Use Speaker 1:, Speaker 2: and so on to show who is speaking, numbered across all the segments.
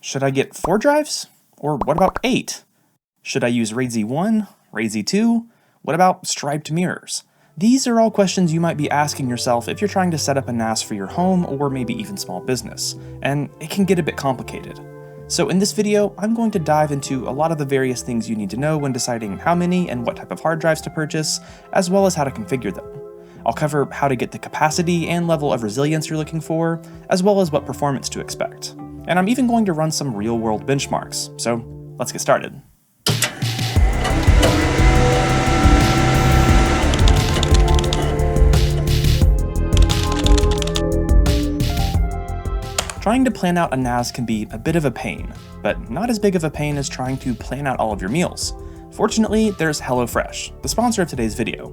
Speaker 1: Should I get 4 drives? Or what about 8? Should I use RAID Z1, RAID Z2? What about striped mirrors? These are all questions you might be asking yourself if you're trying to set up a NAS for your home or maybe even small business, and it can get a bit complicated. So in this video, I'm going to dive into a lot of the various things you need to know when deciding how many and what type of hard drives to purchase, as well as how to configure them. I'll cover how to get the capacity and level of resilience you're looking for, as well as what performance to expect. And I'm even going to run some real-world benchmarks, so let's get started. Trying to plan out a NAS can be a bit of a pain, but not as big of a pain as trying to plan out all of your meals. Fortunately, there's HelloFresh, the sponsor of today's video.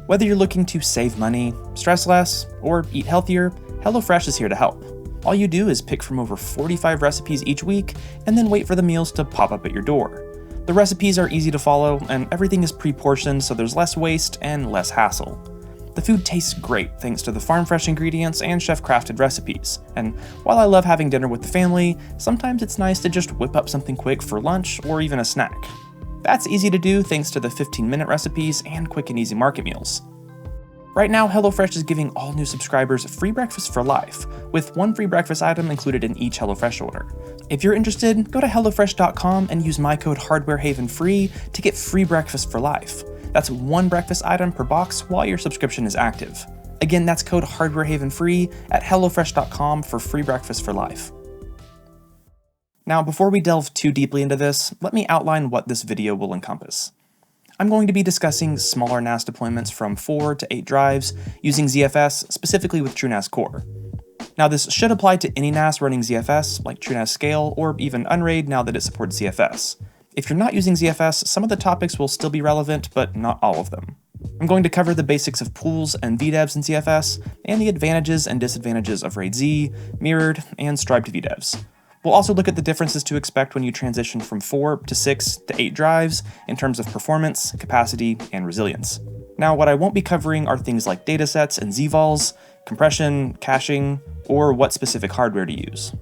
Speaker 1: Whether you're looking to save money, stress less, or eat healthier, HelloFresh is here to help. All you do is pick from over 45 recipes each week, and then wait for the meals to pop up at your door. The recipes are easy to follow, and everything is pre-portioned so there's less waste and less hassle. The food tastes great thanks to the farm-fresh ingredients and chef-crafted recipes, and while I love having dinner with the family, sometimes it's nice to just whip up something quick for lunch or even a snack. That's easy to do thanks to the 15-minute recipes and quick and easy market meals. Right now, HelloFresh is giving all new subscribers free breakfast for life, with one free breakfast item included in each HelloFresh order. If you're interested, go to HelloFresh.com and use my code HardwareHavenFree to get free breakfast for life. That's one breakfast item per box while your subscription is active. Again, that's code HardwareHavenFree at HelloFresh.com for free breakfast for life. Now, before we delve too deeply into this, let me outline what this video will encompass. I'm going to be discussing smaller NAS deployments from 4 to 8 drives using ZFS, specifically with TrueNAS Core. Now, this should apply to any NAS running ZFS, like TrueNAS Scale, or even Unraid now that it supports ZFS. If you're not using ZFS, some of the topics will still be relevant, but not all of them. I'm going to cover the basics of pools and VDEVs in ZFS, and the advantages and disadvantages of RAID Z, mirrored, and striped VDEVs. We'll also look at the differences to expect when you transition from 4 to 6 to 8 drives in terms of performance, capacity, and resilience. Now, what I won't be covering are things like datasets and zvols, compression, caching, or what specific hardware to use.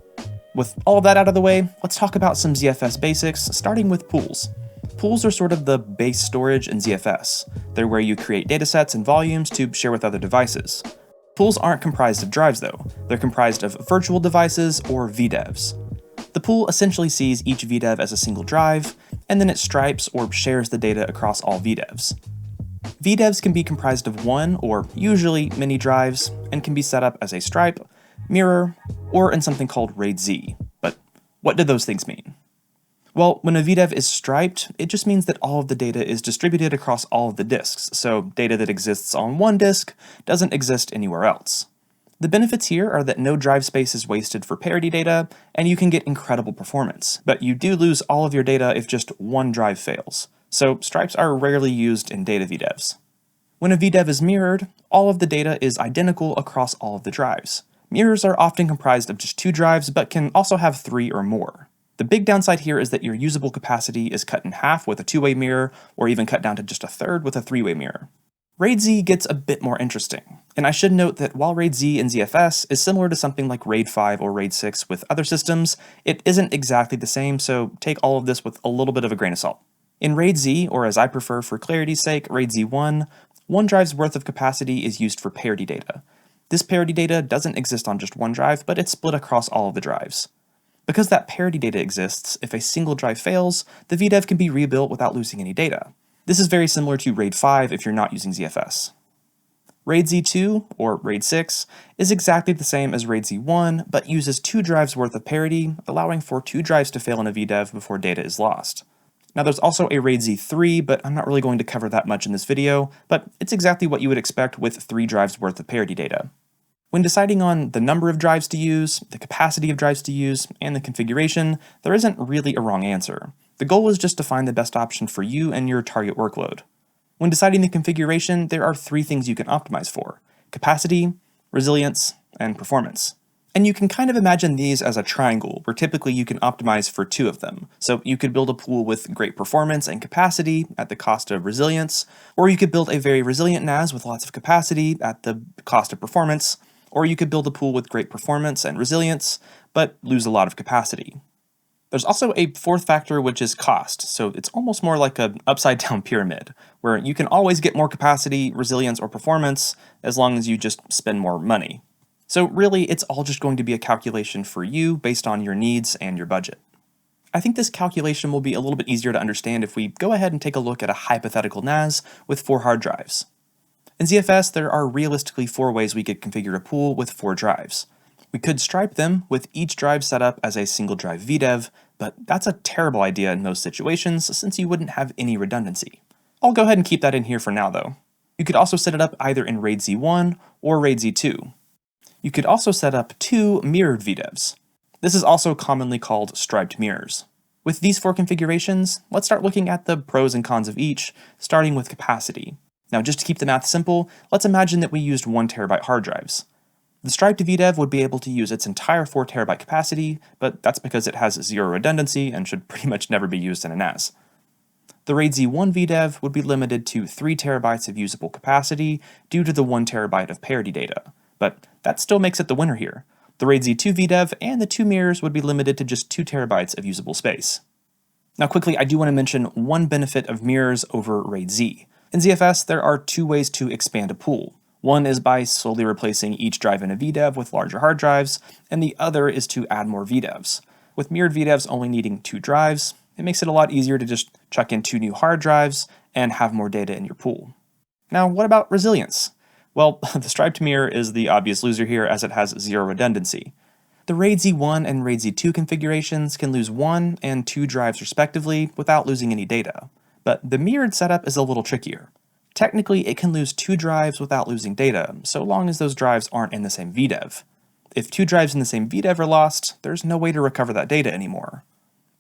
Speaker 1: With all that out of the way, let's talk about some ZFS basics, starting with pools. Pools are sort of the base storage in ZFS. They're where you create datasets and volumes to share with other devices. Pools aren't comprised of drives though, they're comprised of virtual devices or VDEVs. The pool essentially sees each VDEV as a single drive, and then it stripes or shares the data across all VDEVs. VDEVs can be comprised of one or usually many drives, and can be set up as a stripe, mirror, or in something called RAID Z. But what do those things mean? Well, when a VDEV is striped, it just means that all of the data is distributed across all of the disks, so data that exists on one disk doesn't exist anywhere else. The benefits here are that no drive space is wasted for parity data, and you can get incredible performance, but you do lose all of your data if just one drive fails, so stripes are rarely used in data VDEVs. When a VDEV is mirrored, all of the data is identical across all of the drives. Mirrors are often comprised of just 2 drives, but can also have 3 or more. The big downside here is that your usable capacity is cut in half with a 2-way mirror, or even cut down to just a third with a 3-way mirror. RAID Z gets a bit more interesting, and I should note that while RAID Z in ZFS is similar to something like RAID 5 or RAID 6 with other systems, it isn't exactly the same, so take all of this with a little bit of a grain of salt. In RAID Z, or as I prefer for clarity's sake, RAID Z1, one drive's worth of capacity is used for parity data. This parity data doesn't exist on just one drive, but it's split across all of the drives. Because that parity data exists, if a single drive fails, the VDEV can be rebuilt without losing any data. This is very similar to RAID 5 if you're not using ZFS. RAID Z2, or RAID 6, is exactly the same as RAID Z1, but uses 2 drives worth of parity, allowing for 2 drives to fail in a VDEV before data is lost. Now there's also a RAID Z3, but I'm not really going to cover that much in this video, but it's exactly what you would expect with 3 drives worth of parity data. When deciding on the number of drives to use, the capacity of drives to use, and the configuration, there isn't really a wrong answer. The goal is just to find the best option for you and your target workload. When deciding the configuration, there are 3 things you can optimize for: capacity, resilience, and performance. And you can kind of imagine these as a triangle, where typically you can optimize for 2 of them. So you could build a pool with great performance and capacity at the cost of resilience, or you could build a very resilient NAS with lots of capacity at the cost of performance, or you could build a pool with great performance and resilience, but lose a lot of capacity. There's also a fourth factor, which is cost, so it's almost more like an upside-down pyramid, where you can always get more capacity, resilience, or performance as long as you just spend more money. So really, it's all just going to be a calculation for you based on your needs and your budget. I think this calculation will be a little bit easier to understand if we go ahead and take a look at a hypothetical NAS with 4 hard drives. In ZFS, there are realistically 4 ways we could configure a pool with 4 drives. We could stripe them with each drive set up as a single drive VDEV, but that's a terrible idea in most situations since you wouldn't have any redundancy. I'll go ahead and keep that in here for now though. You could also set it up either in RAID Z1 or RAID Z2. You could also set up 2 mirrored VDEVs. This is also commonly called striped mirrors. With these 4 configurations, let's start looking at the pros and cons of each, starting with capacity. Now just to keep the math simple, let's imagine that we used 1 TB hard drives. The striped VDEV would be able to use its entire 4 TB capacity, but that's because it has 0 redundancy and should pretty much never be used in a NAS. The RAID Z1 VDEV would be limited to 3 TB of usable capacity due to the 1 TB of parity data, but that still makes it the winner here. The RAID Z2 VDEV and the 2 mirrors would be limited to just 2 TB of usable space. Now quickly, I do want to mention one benefit of mirrors over RAID Z. In ZFS, there are 2 ways to expand a pool. One is by slowly replacing each drive in a VDEV with larger hard drives, and the other is to add more VDEVs. With mirrored VDEVs only needing 2 drives, it makes it a lot easier to just chuck in 2 new hard drives and have more data in your pool. Now, what about resilience? Well, the striped mirror is the obvious loser here as it has 0 redundancy. The RAID Z1 and RAID Z2 configurations can lose 1 and 2 drives respectively without losing any data, but the mirrored setup is a little trickier. Technically, it can lose 2 drives without losing data, so long as those drives aren't in the same VDEV. If 2 drives in the same VDEV are lost, there's no way to recover that data anymore.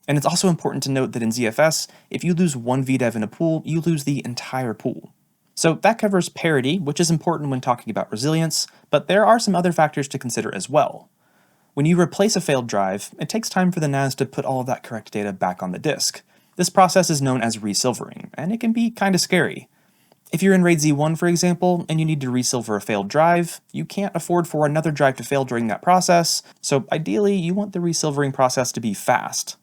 Speaker 1: And it's also important to note that in ZFS, if you lose 1 VDEV in a pool, you lose the entire pool. So that covers parity, which is important when talking about resilience, but there are some other factors to consider as well. When you replace a failed drive, it takes time for the NAS to put all of that correct data back on the disk. This process is known as resilvering, and it can be kind of scary. If you're in RAID Z1, for example, and you need to resilver a failed drive, you can't afford for another drive to fail during that process, so ideally you want the resilvering process to be fast.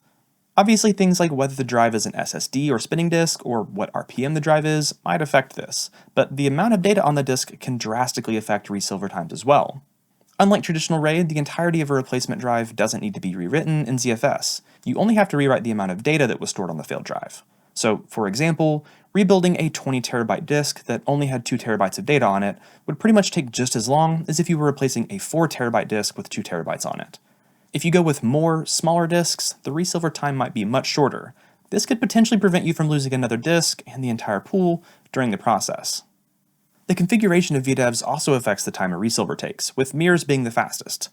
Speaker 1: Obviously, things like whether the drive is an SSD or spinning disk, or what RPM the drive is, might affect this, but the amount of data on the disk can drastically affect resilver times as well. Unlike traditional RAID, the entirety of a replacement drive doesn't need to be rewritten in ZFS. You only have to rewrite the amount of data that was stored on the failed drive. So, for example, rebuilding a 20 TB disk that only had 2 TB of data on it would pretty much take just as long as if you were replacing a 4 TB disk with 2 TB on it. If you go with more, smaller disks, the resilver time might be much shorter. This could potentially prevent you from losing another disk and the entire pool during the process. The configuration of VDEVs also affects the time a resilver takes, with mirrors being the fastest.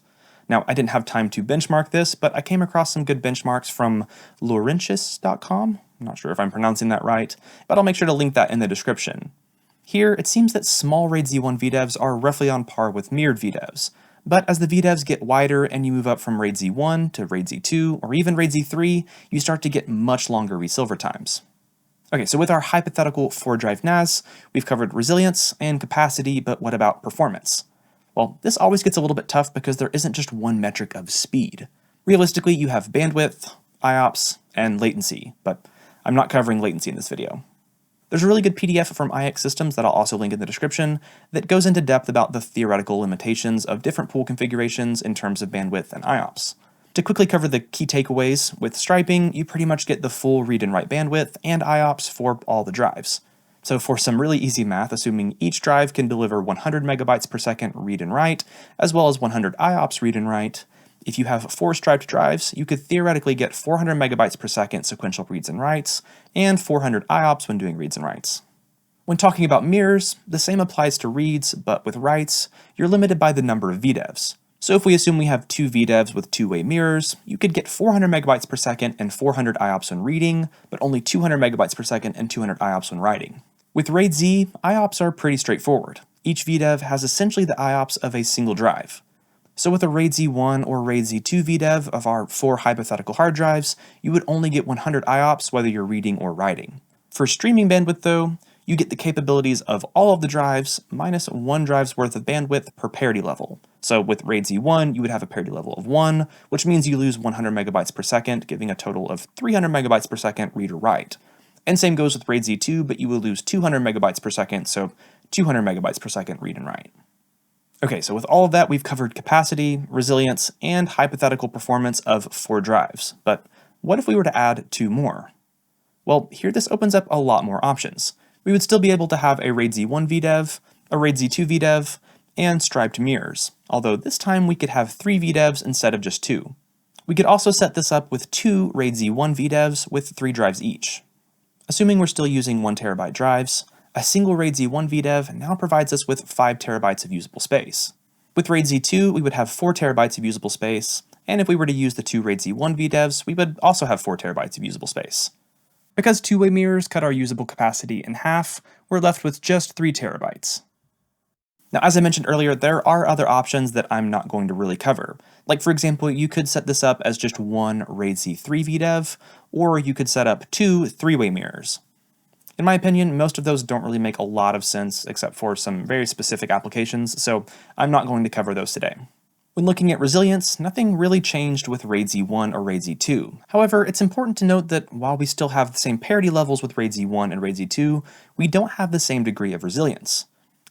Speaker 1: Now, I didn't have time to benchmark this, but I came across some good benchmarks from Laurentius.com. I'm not sure if I'm pronouncing that right, but I'll make sure to link that in the description. Here, it seems that small RAID Z1 VDEVs are roughly on par with mirrored VDEVs, but as the VDEVs get wider and you move up from RAID Z1 to RAID Z2 or even RAID Z3, you start to get much longer resilver times. Okay, so with our hypothetical 4-drive NAS, we've covered resilience and capacity, but what about performance? Well, this always gets a little bit tough because there isn't just one metric of speed. Realistically, you have bandwidth, IOPS, and latency, but I'm not covering latency in this video. There's a really good PDF from ixSystems that I'll also link in the description that goes into depth about the theoretical limitations of different pool configurations in terms of bandwidth and IOPS. To quickly cover the key takeaways, with striping, you pretty much get the full read and write bandwidth and IOPS for all the drives. So for some really easy math, assuming each drive can deliver 100 megabytes per second read and write, as well as 100 IOPS read and write, if you have 4 striped drives, you could theoretically get 400 megabytes per second sequential reads and writes, and 400 IOPS when doing reads and writes. When talking about mirrors, the same applies to reads, but with writes, you're limited by the number of VDEVs. So if we assume we have 2 VDEVs with 2-way mirrors, you could get 400 megabytes per second and 400 IOPS when reading, but only 200 megabytes per second and 200 IOPS when writing. With RAID Z, IOPS are pretty straightforward. Each VDEV has essentially the IOPS of a single drive. So with a RAID Z1 or RAID Z2 VDEV of our 4 hypothetical hard drives, you would only get 100 IOPS whether you're reading or writing. For streaming bandwidth though, You get the capabilities of all of the drives minus one drive's worth of bandwidth per parity level. So with RAID Z1, you would have a parity level of 1, which means you lose 100 megabytes per second, giving a total of 300 megabytes per second read or write. And same goes with RAID Z2, but you will lose 200 megabytes per second, so 200 megabytes per second read and write. Okay, so with all of that, we've covered capacity, resilience, and hypothetical performance of 4 drives. But what if we were to add 2 more? Well, here this opens up a lot more options. We would still be able to have a RAID Z1 VDEV, a RAID Z2 VDEV, and striped mirrors, although this time we could have 3 VDEVs instead of just 2. We could also set this up with 2 RAID Z1 VDEVs with 3 drives each. Assuming we're still using 1TB drives, a single RAID Z1 VDEV now provides us with 5 terabytes of usable space. With RAID Z2, we would have 4 terabytes of usable space, and if we were to use the 2 RAID Z1 VDEVs, we would also have 4 terabytes of usable space. Because two-way mirrors cut our usable capacity in half, we're left with just 3 terabytes. Now, as I mentioned earlier, there are other options that I'm not going to really cover. Like, for example, you could set this up as just one RAID Z3 VDEV, or you could set up 2 3-way mirrors. In my opinion, most of those don't really make a lot of sense except for some very specific applications, so I'm not going to cover those today. When looking at resilience, nothing really changed with RAID Z1 or RAID Z2. However, it's important to note that while we still have the same parity levels with RAID Z1 and RAID Z2, we don't have the same degree of resilience.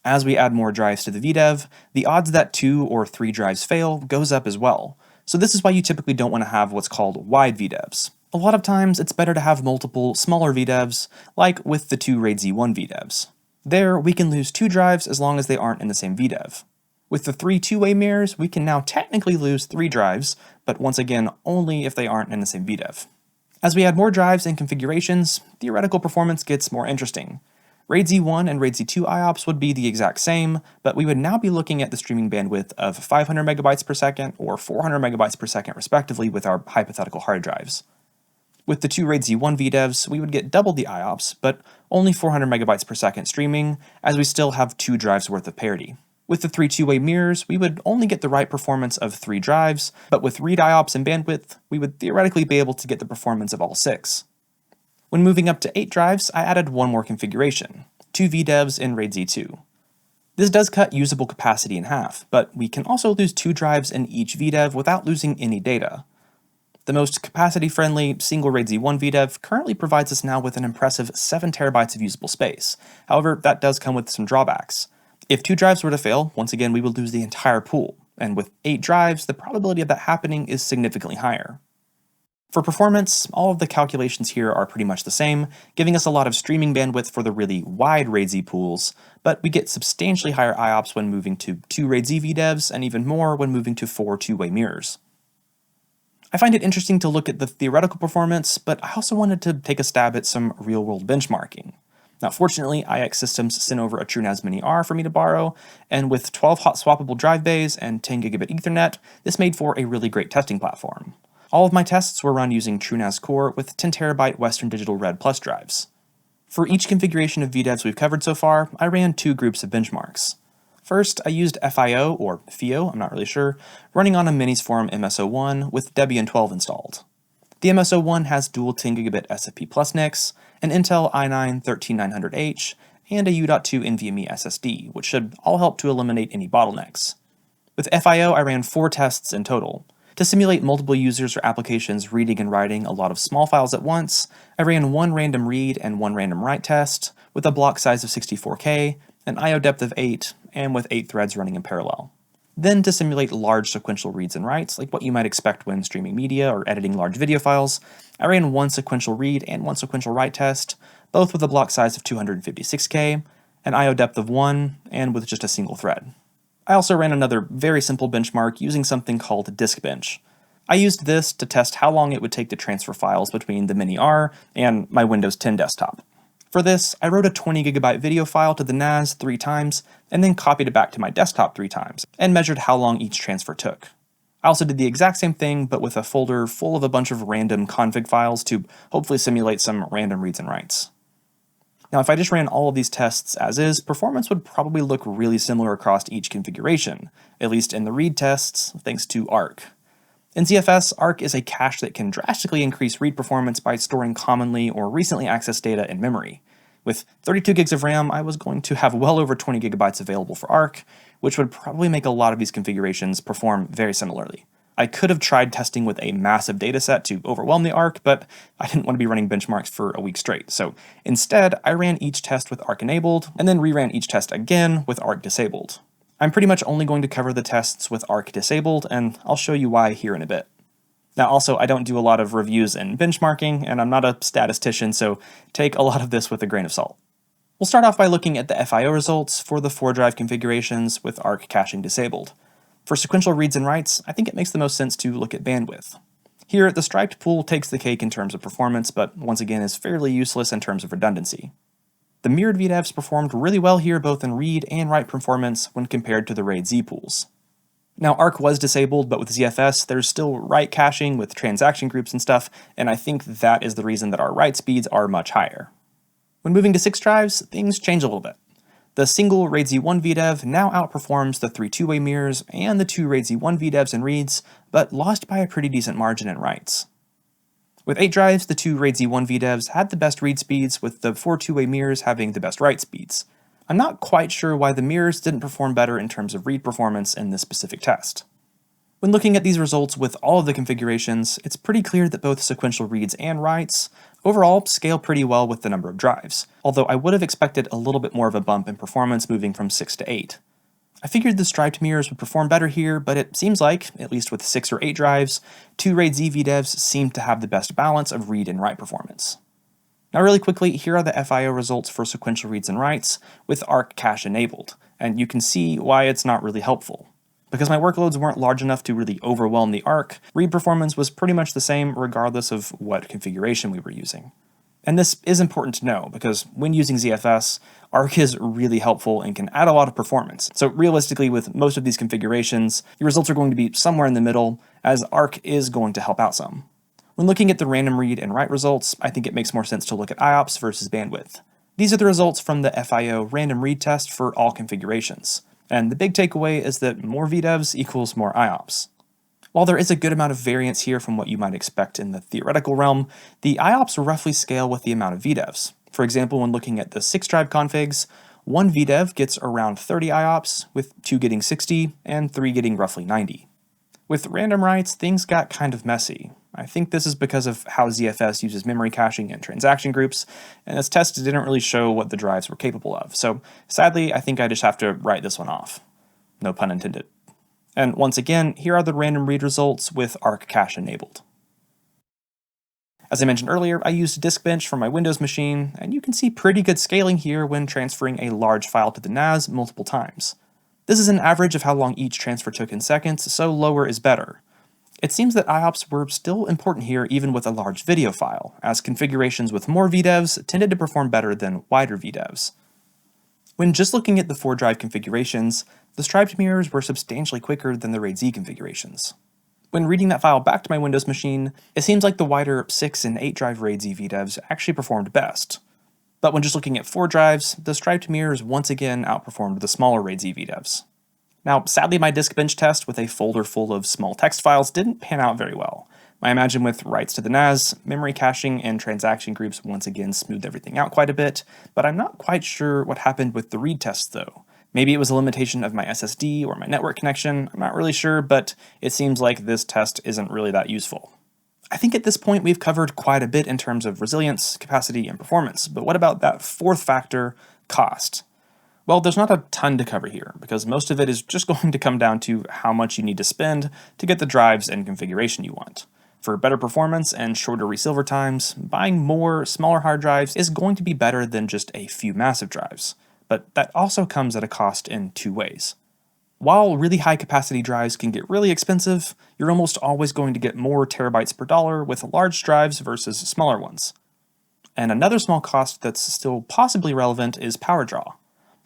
Speaker 1: As we add more drives to the VDEV, the odds that 2 or 3 drives fail goes up as well. So this is why you typically don't want to have what's called wide VDEVs. A lot of times, it's better to have multiple smaller VDEVs, like with the 2 RAID Z1 VDEVs. There, we can lose 2 drives as long as they aren't in the same VDEV. With the 3 two-way mirrors, we can now technically lose 3 drives, but once again, only if they aren't in the same VDEV. As we add more drives and configurations, theoretical performance gets more interesting. RAID Z1 and RAID Z2 IOPS would be the exact same, but we would now be looking at the streaming bandwidth of 500 megabytes per second or 400 megabytes per second respectively with our hypothetical hard drives. With the 2 RAID Z1 VDEVs, we would get double the IOPS, but only 400 megabytes per second streaming, as we still have 2 drives worth of parity. With the 3 two-way mirrors, we would only get the write performance of 3 drives, but with read IOPS and bandwidth, we would theoretically be able to get the performance of all 6. When moving up to 8 drives, I added one more configuration, 2 VDEVs in RAID Z2. This does cut usable capacity in half, but we can also lose 2 drives in each VDEV without losing any data. The most capacity-friendly single RAID Z1 VDEV currently provides us now with an impressive 7 terabytes of usable space. However, that does come with some drawbacks. If 2 drives were to fail, once again we would lose the entire pool, and with 8 drives, the probability of that happening is significantly higher. For performance, all of the calculations here are pretty much the same, giving us a lot of streaming bandwidth for the really wide RAID Z pools, but we get substantially higher IOPS when moving to 2 RAID Z VDEVs, and even more when moving to 4 two-way mirrors. I find it interesting to look at the theoretical performance, but I also wanted to take a stab at some real-world benchmarking. Now, fortunately, ixSystems sent over a TrueNAS Mini R for me to borrow, and with 12 hot swappable drive bays and 10 gigabit Ethernet, this made for a really great testing platform. All of my tests were run using TrueNAS Core with 10 terabyte Western Digital Red Plus drives. For each configuration of VDEVs we've covered so far, I ran 2 groups of benchmarks. First, I used FIO, or FIO, I'm not really sure, running on a Minis Forum MSO1 with Debian 12 installed. The MSO1 has dual 10 gigabit SFP Plus NICs, an Intel i9-13900H, and a U.2 NVMe SSD, which should all help to eliminate any bottlenecks. With FIO, I ran 4 tests in total. To simulate multiple users or applications reading and writing a lot of small files at once, I ran 1 random read and 1 random write test, with a block size of 64K, an I/O depth of 8, and with 8 threads running in parallel. Then, to simulate large sequential reads and writes, like what you might expect when streaming media or editing large video files, I ran 1 sequential read and 1 sequential write test, both with a block size of 256K, an I/O depth of 1, and with just a single thread. I also ran another very simple benchmark using something called DiskBench. I used this to test how long it would take to transfer files between the Mini R and my Windows 10 desktop. For this, I wrote a 20 gigabyte video file to the NAS 3 times, and then copied it back to my desktop 3 times, and measured how long each transfer took. I also did the exact same thing, but with a folder full of a bunch of random config files to hopefully simulate some random reads and writes. Now, if I just ran all of these tests as is, performance would probably look really similar across each configuration, at least in the read tests, thanks to ARC. In ZFS, ARC is a cache that can drastically increase read performance by storing commonly or recently accessed data in memory. With 32 gigs of RAM, I was going to have well over 20 gigabytes available for Arc, which would probably make a lot of these configurations perform very similarly. I could have tried testing with a massive dataset to overwhelm the Arc, but I didn't want to be running benchmarks for a week straight, so instead I ran each test with Arc enabled, and then reran each test again with Arc disabled. I'm pretty much only going to cover the tests with Arc disabled, and I'll show you why here in a bit. Now also, I don't do a lot of reviews and benchmarking, and I'm not a statistician, so take a lot of this with a grain of salt. We'll start off by looking at the FIO results for the 4-drive configurations with Arc caching disabled. For sequential reads and writes, I think it makes the most sense to look at bandwidth. Here, the striped pool takes the cake in terms of performance, but once again is fairly useless in terms of redundancy. The mirrored VDEVs performed really well here both in read and write performance when compared to the RAID Z pools. Now, Arc was disabled, but with ZFS, there's still write caching with transaction groups and stuff, and I think that is the reason that our write speeds are much higher. When moving to 6 drives, things change a little bit. The single RAID Z1 VDEV now outperforms the 3 two-way mirrors and the 2 RAID Z1 VDEVs in reads, but lost by a pretty decent margin in writes. With 8 drives, the 2 RAID Z1 VDEVs had the best read speeds, with the 4 two-way mirrors having the best write speeds. I'm not quite sure why the mirrors didn't perform better in terms of read performance in this specific test. When looking at these results with all of the configurations, it's pretty clear that both sequential reads and writes overall scale pretty well with the number of drives, although I would have expected a little bit more of a bump in performance moving from 6 to 8. I figured the striped mirrors would perform better here, but it seems like, at least with 6 or 8 drives, 2 RAID Z VDEVs seem to have the best balance of read and write performance. Now really quickly, here are the FIO results for sequential reads and writes with Arc cache enabled, and you can see why it's not really helpful. Because my workloads weren't large enough to really overwhelm the Arc, read performance was pretty much the same regardless of what configuration we were using. And this is important to know, because when using ZFS, Arc is really helpful and can add a lot of performance. So realistically, with most of these configurations, your results are going to be somewhere in the middle, as Arc is going to help out some. When looking at the random read and write results, I think it makes more sense to look at IOPS versus bandwidth. These are the results from the FIO random read test for all configurations, and the big takeaway is that more VDEVs equals more IOPS. While there is a good amount of variance here from what you might expect in the theoretical realm, the IOPS roughly scale with the amount of VDEVs. For example, when looking at the 6-drive configs, 1 VDEV gets around 30 IOPS, with 2 getting 60, and 3 getting roughly 90. With random writes, things got kind of messy. I think this is because of how ZFS uses memory caching and transaction groups, and this test didn't really show what the drives were capable of, so sadly I think I just have to write this one off. No pun intended. And once again, here are the random read results with Arc cache enabled. As I mentioned earlier, I used DiskBench for my Windows machine, and you can see pretty good scaling here when transferring a large file to the NAS multiple times. This is an average of how long each transfer took in seconds, so lower is better. It seems that IOPS were still important here even with a large video file, as configurations with more VDEVs tended to perform better than wider VDEVs. When just looking at the 4-drive configurations, the striped mirrors were substantially quicker than the RAID Z configurations. When reading that file back to my Windows machine, it seems like the wider 6 and 8-drive RAID Z VDEVs actually performed best. But when just looking at 4 drives, the striped mirrors once again outperformed the smaller RAID Z VDEVs. Now, sadly, my DiskBench test with a folder full of small text files didn't pan out very well. I imagine with writes to the NAS, memory caching and transaction groups once again smoothed everything out quite a bit, but I'm not quite sure what happened with the read tests though. Maybe it was a limitation of my SSD or my network connection, I'm not really sure, but it seems like this test isn't really that useful. I think at this point we've covered quite a bit in terms of resilience, capacity, and performance, but what about that fourth factor, cost? Well, there's not a ton to cover here, because most of it is just going to come down to how much you need to spend to get the drives and configuration you want. For better performance and shorter Resilver times, buying more, smaller hard drives is going to be better than just a few massive drives, but that also comes at a cost in 2 ways. While really high capacity drives can get really expensive, you're almost always going to get more terabytes per dollar with large drives versus smaller ones. And another small cost that's still possibly relevant is power draw.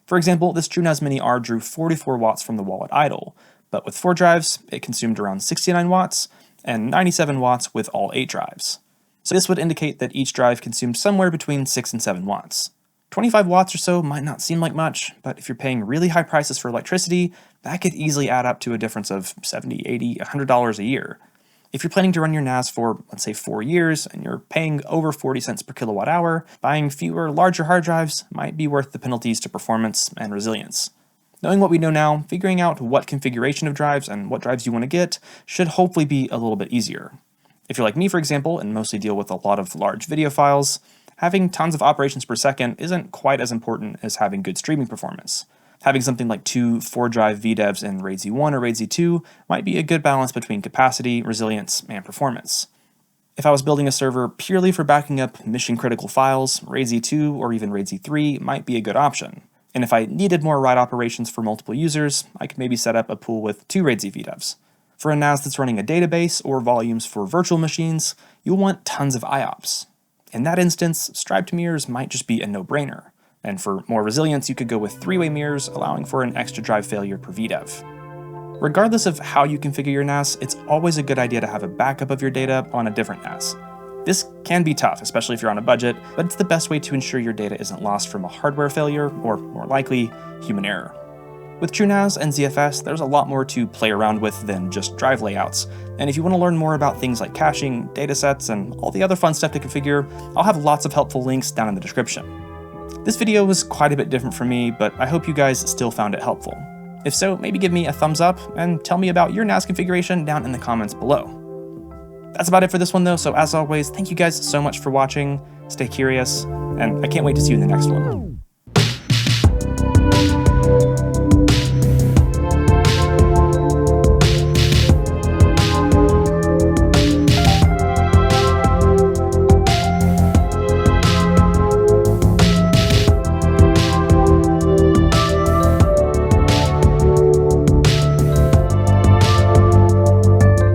Speaker 1: For example, this TrueNAS Mini R drew 44 watts from the wall at idle, but with 4 drives, it consumed around 69 watts, and 97 watts with all 8 drives. So this would indicate that each drive consumed somewhere between 6 and 7 watts. 25 watts or so might not seem like much, but if you're paying really high prices for electricity, that could easily add up to a difference of $70, $80, $100 a year. If you're planning to run your NAS for, let's say, 4 years, and you're paying over 40 cents per kilowatt hour, buying fewer, larger hard drives might be worth the penalties to performance and resilience. Knowing what we know now, figuring out what configuration of drives and what drives you want to get should hopefully be a little bit easier. If you're like me, for example, and mostly deal with a lot of large video files, having tons of operations per second isn't quite as important as having good streaming performance. Having something like 2 4-drive VDEVs in RAID Z1 or RAID Z2 might be a good balance between capacity, resilience, and performance. If I was building a server purely for backing up mission-critical files, RAID Z2 or even RAID Z3 might be a good option. And if I needed more write operations for multiple users, I could maybe set up a pool with 2 RAID Z VDEVs. For a NAS that's running a database or volumes for virtual machines, you'll want tons of IOPS. In that instance, striped mirrors might just be a no-brainer. And for more resilience, you could go with 3-way mirrors, allowing for an extra drive failure per VDEV. Regardless of how you configure your NAS, it's always a good idea to have a backup of your data on a different NAS. This can be tough, especially if you're on a budget, but it's the best way to ensure your data isn't lost from a hardware failure, or more likely, human error. With TrueNAS and ZFS, there's a lot more to play around with than just drive layouts, and if you want to learn more about things like caching, datasets, and all the other fun stuff to configure, I'll have lots of helpful links down in the description. This video was quite a bit different for me, but I hope you guys still found it helpful. If so, maybe give me a thumbs up, and tell me about your NAS configuration down in the comments below. That's about it for this one though, so as always, thank you guys so much for watching, stay curious, and I can't wait to see you in the next one.